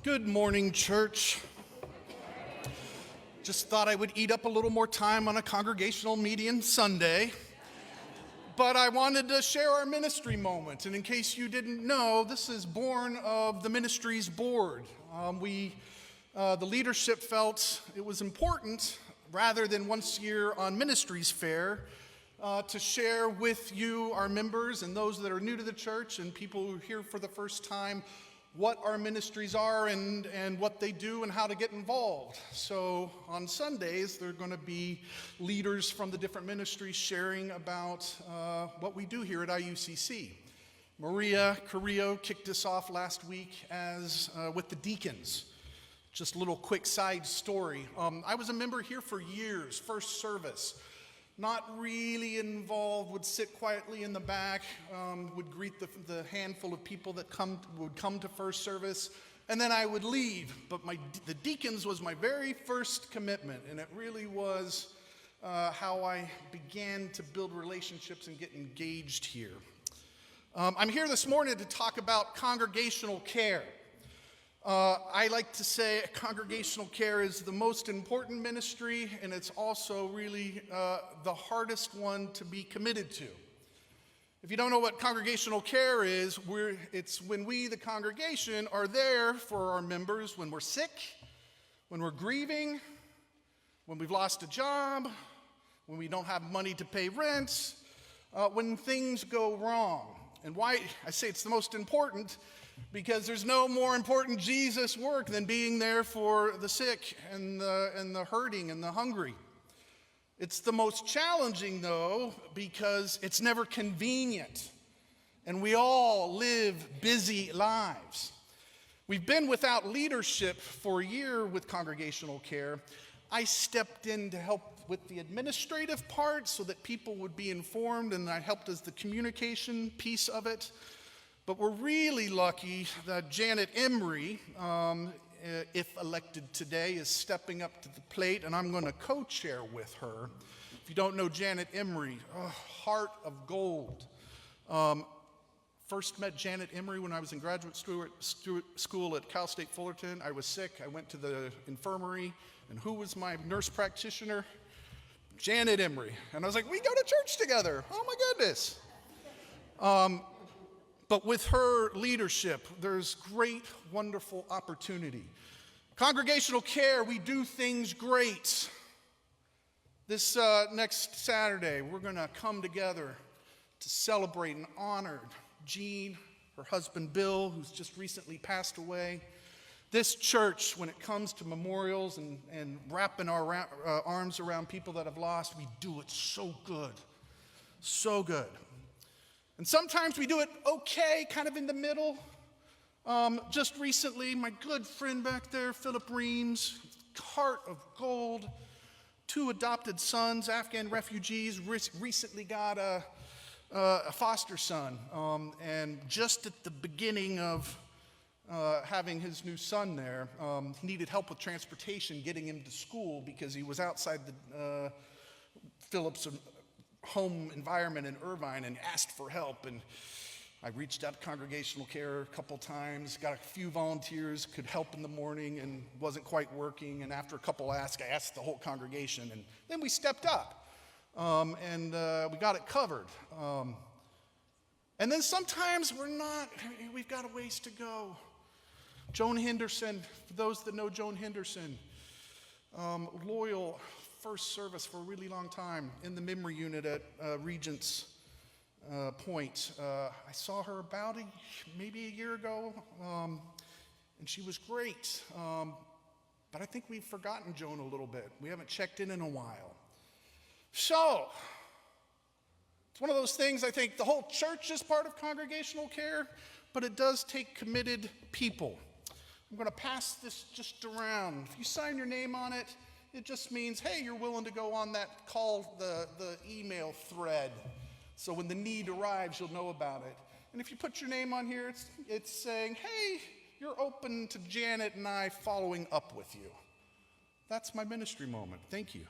Good morning, church. Just thought I would eat up a little more time on a congregational meeting Sunday, but I wanted to share our ministry moment. And in case you didn't know, this is born of the ministry's board. The leadership felt it was important, rather than once a year on Ministries Fair, to share with you, our members, and those that are new to the church and people who are here for the first time, what our ministries are and what they do and how to get involved. So on Sundays, there are going to be leaders from the different ministries sharing about what we do here at IUCC. Maria Carrillo kicked us off last week with the deacons. Just a little quick side story. I was a member here for years, first service. Not really involved, would sit quietly in the back, would greet the handful of people that would come to first service, and then I would leave. But the deacons was my very first commitment, and it really was how I began to build relationships and get engaged here. I'm here this morning to talk about congregational care. I like to say congregational care is the most important ministry, and it's also really the hardest one to be committed to. If you don't know what congregational care is, it's when we, the congregation, are there for our members when we're sick, when we're grieving, when we've lost a job, when we don't have money to pay rent, when things go wrong. And why I say it's the most important, because there's no more important Jesus work than being there for the sick and the hurting and the hungry. It's the most challenging, though, because it's never convenient, and we all live busy lives. We've been without leadership for a year with congregational care. I stepped in to help with the administrative part so that people would be informed, and I helped as the communication piece of it. But we're really lucky that Janet Emery, if elected today, is stepping up to the plate, and I'm going to co-chair with her. If you don't know Janet Emery, heart of gold. First met Janet Emery when I was in graduate school at Cal State Fullerton. I was sick. I went to the infirmary, and who was my nurse practitioner? Janet Emery. And I was like, we go to church together. Oh, my goodness. But with her leadership, there's great, wonderful opportunity. Congregational care, we do things great. This next Saturday, we're going to come together to celebrate and honor Jean, her husband Bill, who's just recently passed away. This church, when it comes to memorials and wrapping our arms around people that have lost, we do it so good. So good. And sometimes we do it okay, kind of in the middle. Just recently, my good friend back there, Philip Reams, heart of gold, 2 adopted sons, Afghan refugees, recently got a foster son. And just at the beginning of having his new son there, he needed help with transportation, getting him to school because he was outside the Philip's home environment in Irvine and asked for help. And I reached out to congregational care a couple times, got a few volunteers, could help in the morning, and wasn't quite working. And after a couple asks, I asked the whole congregation, and then we stepped up, and we got it covered. And then sometimes we've got a ways to go. Joan Henderson, for those that know Joan Henderson, loyal first service for a really long time in the memory unit at Regent's Point. I saw her about maybe a year ago, and she was great. But I think we've forgotten Joan a little bit. We haven't checked in a while. So, it's one of those things, I think the whole church is part of congregational care, but it does take committed people. I'm going to pass this just around. If you sign your name on it, it just means, hey, you're willing to go on that call, the email thread. So when the need arrives, you'll know about it. And if you put your name on here, it's saying, hey, you're open to Janet and I following up with you. That's my ministry moment. Thank you.